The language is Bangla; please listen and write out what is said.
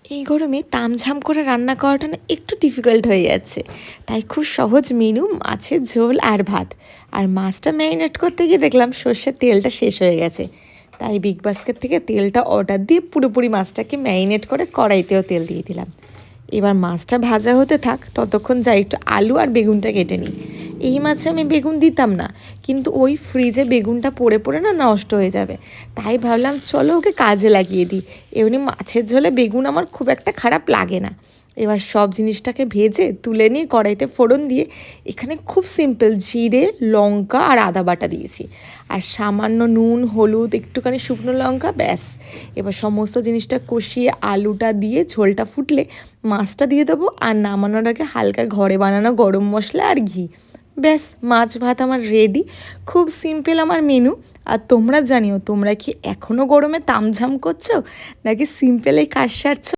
এই গরমে তামঝাম করে রান্না করাটা না একটু ডিফিকাল্ট হয়ে যাচ্ছে, তাই খুব সহজ মেনু মাছের ঝোল আর ভাত। আর মাছটা ম্যারিনেট করতে গিয়ে দেখলাম সর্ষের তেলটা শেষ হয়ে গেছে, তাই বিগ বাস্কেট থেকে তেলটা অর্ডার দিয়ে পুরোপুরি মাছটাকে ম্যারিনেট করে কড়াইতেও তেল দিয়ে দিলাম। এবার মাছটা ভাজা হতে থাক, ততক্ষণ যাই একটু আলু আর বেগুনটা কেটে নিই। এই মাছে আমি বেগুন দিতাম না, কিন্তু ওই ফ্রিজে বেগুনটা পড়ে পড়ে না নষ্ট হয়ে যাবে, তাই ভাবলাম চলো ওকে কাজে লাগিয়ে দিই। এমনি মাছের ঝোলে বেগুন আমার খুব একটা খারাপ লাগে না। এবার সব জিনিসটাকে ভেজে তুলে নিয়ে কড়াইতে ফোড়ন দিয়ে এখানে খুব সিম্পল জিরে, লঙ্কা আর আদা বাটা দিয়েছি, আর সামান্য নুন, হলুদ, একটুখানি শুকনো লঙ্কা, ব্যাস। এবার সমস্ত জিনিসটা কষিয়ে আলুটা দিয়ে ঝোলটা ফুটলে মাছটা দিয়ে দেবো, আর নামানোর আগে হালকা ঘরে বানানো গরম মশলা আর ঘি, ব্যাস মাছ ভাত আমার রেডি। খুব সিম্পল আমার মেনু। আর তোমরা জানিও, তোমরা কি এখনও গরমে তামঝাম করছো নাকি সিম্পলেই কাজ সারছো?